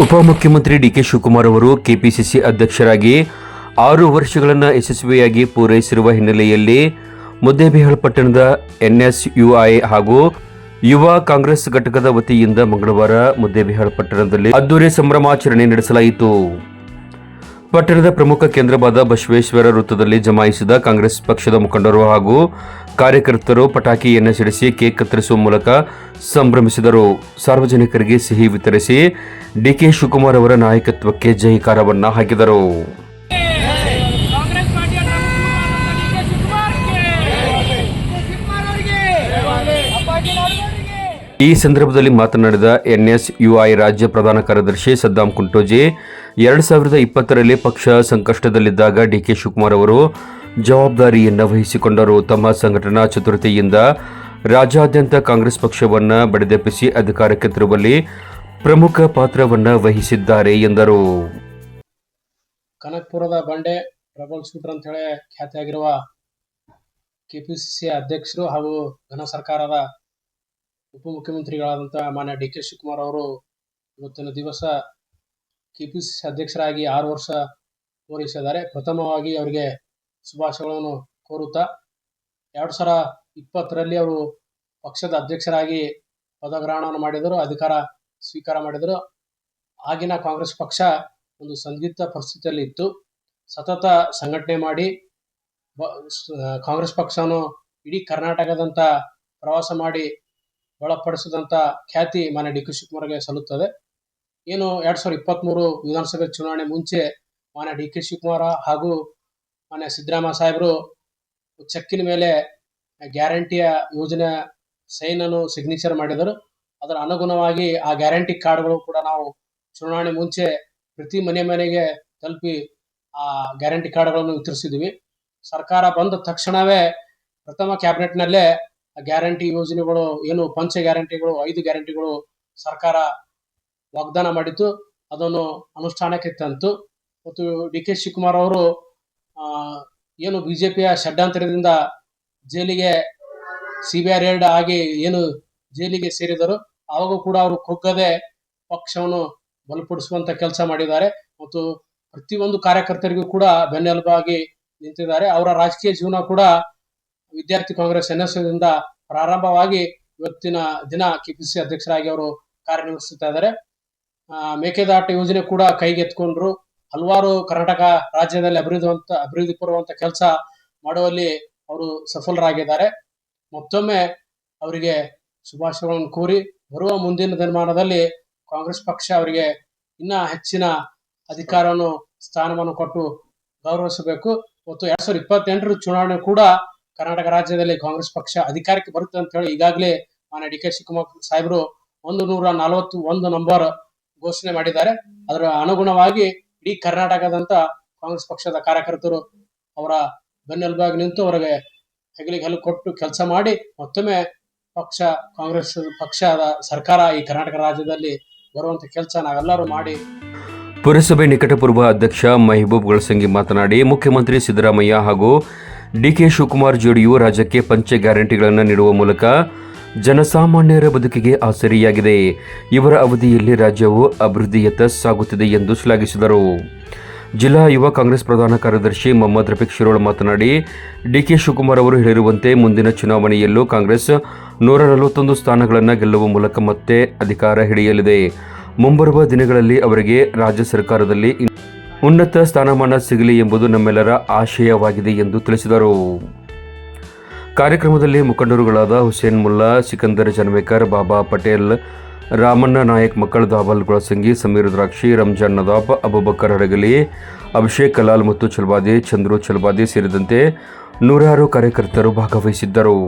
ಉಪಮುಖ್ಯಮಂತ್ರಿ ಡಿಕೆ ಶಿವಕುಮಾರ್ ಅವರು ಕೆಪಿಸಿಸಿ ಅಧ್ಯಕ್ಷರಾಗಿ 6 ವರ್ಷಗಳನ್ನು ಯಶಸ್ವಿಯಾಗಿ ಪೂರೈಸಿರುವ ಹಿನ್ನೆಲೆಯಲ್ಲಿ ಮುದ್ದೇಬಿಹಾಳ್ ಪಟ್ಟಣದ ಎನ್ಎಸ್ಯುಐ ಹಾಗೂ ಯುವ ಕಾಂಗ್ರೆಸ್ ಘಟಕದ ವತಿಯಿಂದ ಮಂಗಳವಾರ ಮುದ್ದೇಬಿಹಾಳ್ ಪಟ್ಟಣದಲ್ಲಿ ಅದ್ದೂರಿ ಸಂಭ್ರಮಾಚರಣೆ ನಡೆಸಲಾಯಿತು. ಪಟ್ಟಣದ ಪ್ರಮುಖ ಕೇಂದ್ರವಾದ ಬಸವೇಶ್ವರ ವೃತ್ತದಲ್ಲಿ ಜಮಾಯಿಸಿದ ಕಾಂಗ್ರೆಸ್ ಪಕ್ಷದ ಮುಖಂಡರು ಹಾಗೂ ಕಾರ್ಯಕರ್ತರು ಪಟಾಕಿಯನ್ನು ಸಿಡಿಸಿ ಕೇಕ್ ಕತ್ತರಿಸುವ ಮೂಲಕ ಸಂಭ್ರಮಿಸಿದರು. ಸಾರ್ವಜನಿಕರಿಗೆ ಸಿಹಿ ವಿತರಿಸಿ ಡಿಕೆ ಶಿವಕುಮಾರ್ ಅವರ ನಾಯಕತ್ವಕ್ಕೆ ಜೈಕಾರವನ್ನು ಹಾಕಿದರು. ಈ ಸಂದರ್ಭದಲ್ಲಿ ಮಾತನಾಡಿದ ಎನ್ಎಸ್ಯುಐ ರಾಜ್ಯ ಪ್ರಧಾನ ಕಾರ್ಯದರ್ಶಿ ಸದ್ದಾಂ ಕುಂಟೋಜಿ, 2020ರಲ್ಲಿ ಪಕ್ಷ ಸಂಕಷ್ಟದಲ್ಲಿದ್ದಾಗ ಡಿಕೆ ಶಿವಕುಮಾರ್ ಅವರು ಜವಾಬ್ದಾರಿಯನ್ನು ವಹಿಸಿಕೊಂಡರು. ತಮ್ಮ ಸಂಘಟನಾ ಚತುರತೆಯಿಂದ ರಾಜ್ಯಾದ್ಯಂತ ಕಾಂಗ್ರೆಸ್ ಪಕ್ಷವನ್ನು ಬಡಿದೆಬ್ಬಿಸಿ ಅಧಿಕಾರಕ್ಕೆ ತರುವಲ್ಲಿ ಪ್ರಮುಖ ಪಾತ್ರವನ್ನು ವಹಿಸಿದ್ದಾರೆ ಎಂದರು. ಕನಕಪುರದ ಬಂಡೆ ಪ್ರಬಲ್ ಶೂಟರ್ ಅಂತ ಹೇಳಿ ಖ್ಯಾತಿಯಾಗಿರುವ ಕೆಪಿಸಿಸಿ ಅಧ್ಯಕ್ಷರು ಹಾಗೂ ಘನ ಸರ್ಕಾರದ ಉಪಮುಖ್ಯಮಂತ್ರಿಗಳಾದಂತಹ ಮಾನ್ಯ ಡಿಕೆ ಶಿವಕುಮಾರ್ ಅವರು ಇವತ್ತಿನ ದಿವಸ ಕೆಪಿಸಿಸಿ ಅಧ್ಯಕ್ಷರಾಗಿ 6 ವರ್ಷ ಪೂರೈಸಿದ್ದಾರೆ. ಪ್ರಥಮವಾಗಿ ಅವರಿಗೆ ಶುಭಾಶಯಗಳನ್ನು ಕೋರುತ್ತಾ 2020ರಲ್ಲಿ ಅವರು ಪಕ್ಷದ ಅಧ್ಯಕ್ಷರಾಗಿ ಪದಗ್ರಹಣವನ್ನು ಮಾಡಿದರು, ಅಧಿಕಾರ ಸ್ವೀಕಾರ ಮಾಡಿದರು. ಆಗಿನ ಕಾಂಗ್ರೆಸ್ ಪಕ್ಷ ಒಂದು ಸಂದಿಗ್ಧ ಪರಿಸ್ಥಿತಿಯಲ್ಲಿ ಇತ್ತು. ಸತತ ಸಂಘಟನೆ ಮಾಡಿ ಕಾಂಗ್ರೆಸ್ ಪಕ್ಷವನ್ನು ಇಡೀ ಕರ್ನಾಟಕದಂತ ಪ್ರವಾಸ ಮಾಡಿ ಒಳಪಡಿಸಿದಂಥ ಖ್ಯಾತಿ ಮಾನ್ಯ ಡಿ ಕೆ ಶಿವಕುಮಾರ್ಗೆ ಸಲ್ಲುತ್ತದೆ. ಏನು 2023 ವಿಧಾನಸಭೆ ಚುನಾವಣೆ ಮುಂಚೆ ಮಾನ್ಯ ಡಿ ಕೆ ಶಿವಕುಮಾರ್ ಹಾಗೂ ಮಾನ್ಯ ಸಿದ್ದರಾಮಯ್ಯ ಸಾಹೇಬರು ಚೆಕ್ಕಿನ ಮೇಲೆ ಗ್ಯಾರಂಟಿಯ ಯೋಜನೆ ಸೈನನ್ನು ಸಿಗ್ನೇಚರ್ ಮಾಡಿದರು. ಅದರ ಅನುಗುಣವಾಗಿ ಆ ಗ್ಯಾರಂಟಿ ಕಾರ್ಡ್ಗಳು ಕೂಡ ನಾವು ಚುನಾವಣೆ ಮುಂಚೆ ಪ್ರತಿ ಮನೆಗೆ ತಲುಪಿ ಆ ಗ್ಯಾರಂಟಿ ಕಾರ್ಡ್ಗಳನ್ನು ವಿತರಿಸಿದ್ವಿ. ಸರ್ಕಾರ ಬಂದ ತಕ್ಷಣವೇ ಪ್ರಥಮ ಕ್ಯಾಬಿನೆಟ್ನಲ್ಲೇ ಗ್ಯಾರಂಟಿ ಯೋಜನೆಗಳು ಏನು ಪಂಚ ಗ್ಯಾರಂಟಿಗಳು 5 ಗ್ಯಾರಂಟಿಗಳು ಸರ್ಕಾರ ವಾಗ್ದಾನ ಮಾಡಿತ್ತು, ಅದನ್ನು ಅನುಷ್ಠಾನಕ್ಕೆ ತಂತು. ಮತ್ತು ಡಿ ಕೆ ಶಿವಕುಮಾರ್ ಅವರು ಏನು ಬಿಜೆಪಿಯ ಷಡ್ಯಂತ್ರದಿಂದ ಜೈಲಿಗೆ ಸಿಬಿಐ ರೇಡ್ ಆಗಿ ಏನು ಜೈಲಿಗೆ ಸೇರಿದರು, ಆವಾಗ ಕೂಡ ಅವರು ಕುಗ್ಗದೆ ಪಕ್ಷವನ್ನು ಬಲಪಡಿಸುವಂತ ಕೆಲಸ ಮಾಡಿದ್ದಾರೆ. ಮತ್ತು ಪ್ರತಿಯೊಂದು ಕಾರ್ಯಕರ್ತರಿಗೂ ಕೂಡ ಬೆನ್ನೆಲುಬಾಗಿ ನಿಂತಿದ್ದಾರೆ. ಅವರ ರಾಜಕೀಯ ಜೀವನ ಕೂಡ ವಿದ್ಯಾರ್ಥಿ ಕಾಂಗ್ರೆಸ್ ಎನ್ಎಸ್ಯುದಿಂದ ಪ್ರಾರಂಭವಾಗಿ ಇವತ್ತಿನ ದಿನ ಕೆಪಿಸಿಸಿ ಅಧ್ಯಕ್ಷರಾಗಿ ಅವರು ಕಾರ್ಯನಿರ್ವಹಿಸುತ್ತಾ ಇದ್ದಾರೆ. ಮೇಕೆದಾಟು ಯೋಜನೆ ಕೂಡ ಕೈಗೆತ್ಕೊಂಡ್ರು. ಹಲವಾರು ಕರ್ನಾಟಕ ರಾಜ್ಯದಲ್ಲಿ ಅಭಿವೃದ್ಧಿ ಪಡುವಂತ ಕೆಲಸ ಮಾಡುವಲ್ಲಿ ಅವರು ಸಫಲರಾಗಿದ್ದಾರೆ. ಮತ್ತೊಮ್ಮೆ ಅವರಿಗೆ ಶುಭಾಶಯಗಳನ್ನು ಕೋರಿ ಬರುವ ಮುಂದಿನ ದಿನಮಾನದಲ್ಲಿ ಕಾಂಗ್ರೆಸ್ ಪಕ್ಷ ಅವರಿಗೆ ಇನ್ನ ಹೆಚ್ಚಿನ ಅಧಿಕಾರವನ್ನು ಸ್ಥಾನವನ್ನು ಕೊಟ್ಟು ಗೌರವಿಸಬೇಕು. ಮತ್ತು 2028ರ ಚುನಾವಣೆ ಕೂಡ ಕರ್ನಾಟಕ ರಾಜ್ಯದಲ್ಲಿ ಕಾಂಗ್ರೆಸ್ ಪಕ್ಷ ಅಧಿಕಾರಕ್ಕೆ ಬರುತ್ತೆ ಅಂತ ಹೇಳಿ ಈಗಾಗಲೇ ಮಾನ್ಯ ಡಿ ಕೆ ಶಿವಕುಮಾರ್ ಸಾಹೇಬರು 141 ನಂಬರ್ ಘೋಷಣೆ ಮಾಡಿದ್ದಾರೆ. ಅದರ ಅನುಗುಣವಾಗಿ ಇಡೀ ಕರ್ನಾಟಕದಂತ ಕಾಂಗ್ರೆಸ್ ಪಕ್ಷದ ಕಾರ್ಯಕರ್ತರು ಅವರ ಬೆನ್ನೆಲುಬಾಗಿ ನಿಂತು ಅವರಿಗೆ ಹೆಗಲಿಗೆ ಹೆಗಲು ಕೊಟ್ಟು ಕೆಲಸ ಮಾಡಿ ಮತ್ತೊಮ್ಮೆ ಕಾಂಗ್ರೆಸ್ ಪಕ್ಷದ ಸರ್ಕಾರ ಈ ಕರ್ನಾಟಕ ರಾಜ್ಯದಲ್ಲಿ ಬರುವಂತ ಕೆಲಸ ನಾವೆಲ್ಲರೂ ಮಾಡಿ. ಪುರಸಭೆ ನಿಕಟಪೂರ್ವ ಅಧ್ಯಕ್ಷ ಮೆಹಬೂಬ್ ಗಳಸಂಗಿ ಮಾತನಾಡಿ, ಮುಖ್ಯಮಂತ್ರಿ ಸಿದ್ದರಾಮಯ್ಯ ಹಾಗೂ ಡಿಕೆ ಶಿವಕುಮಾರ್ ಜೋಡಿಯು ರಾಜ್ಯಕ್ಕೆ ಪಂಚ ಗ್ಯಾರಂಟಿಗಳನ್ನು ನೀಡುವ ಮೂಲಕ ಜನಸಾಮಾನ್ಯರ ಬದುಕಿಗೆ ಆಸರಿಯಾಗಿದೆ. ಇವರ ಅವಧಿಯಲ್ಲಿ ರಾಜ್ಯವು ಅಭಿವೃದ್ಧಿಯತ್ತ ಸಾಗುತ್ತಿದೆ ಎಂದು ಶ್ಲಾಘಿಸಿದರು. ಜಿಲ್ಲಾ ಯುವ ಕಾಂಗ್ರೆಸ್ ಪ್ರಧಾನ ಕಾರ್ಯದರ್ಶಿ ಮೊಹಮ್ಮದ್ ರಫೀಕ್ ಶಿರೋಳ್ ಮಾತನಾಡಿ, ಡಿಕೆ ಶಿವಕುಮಾರ್ ಅವರು ಹೇಳಿರುವಂತೆ ಮುಂದಿನ ಚುನಾವಣೆಯಲ್ಲೂ ಕಾಂಗ್ರೆಸ್ 141 ಸ್ಥಾನಗಳನ್ನು ಗೆಲ್ಲುವ ಮೂಲಕ ಮತ್ತೆ ಅಧಿಕಾರ ಹಿಡಿಯಲಿದೆ. ಮುಂಬರುವ ದಿನಗಳಲ್ಲಿ ಅವರಿಗೆ ರಾಜ್ಯ ಸರ್ಕಾರದಲ್ಲಿ ಉನ್ನತ ಸ್ಥಾನಮಾನ ಸಿಗಲಿ ಎಂಬುದು ನಮ್ಮೆಲ್ಲರ ಆಶಯವಾಗಿದೆ ಎಂದು ತಿಳಿಸಿದರು. ಕಾರ್ಯಕ್ರಮದಲ್ಲಿ ಮುಖಂಡರುಗಳಾದ ಹುಸೇನ್ ಮುಲ್ಲಾ, ಸಿಕಂದರ್ ಜನವೇಕರ್, ಬಾಬಾ ಪಟೇಲ್, ರಾಮಣ್ಣ ನಾಯಕ್, ಮಕ್ಕಳ ದಾಬಲ್ ಗೊಳಸಂಗಿ, ಸಮೀರ್ ದ್ರಾಕ್ಷಿ, ರಂಜಾನ್ ನದಾಬ್, ಅಬುಬಕರ್ ಹಡಗಲಿ, ಅಭಿಷೇಕ್ ಕಲಾಲ್ ಮತ್ತು ಚಲ್ವಾದಿ, ಚಂದ್ರು ಚಲ್ವಾದಿ ಸೇರಿದಂತೆ 106 ಕಾರ್ಯಕರ್ತರು ಭಾಗವಹಿಸಿದ್ದರು.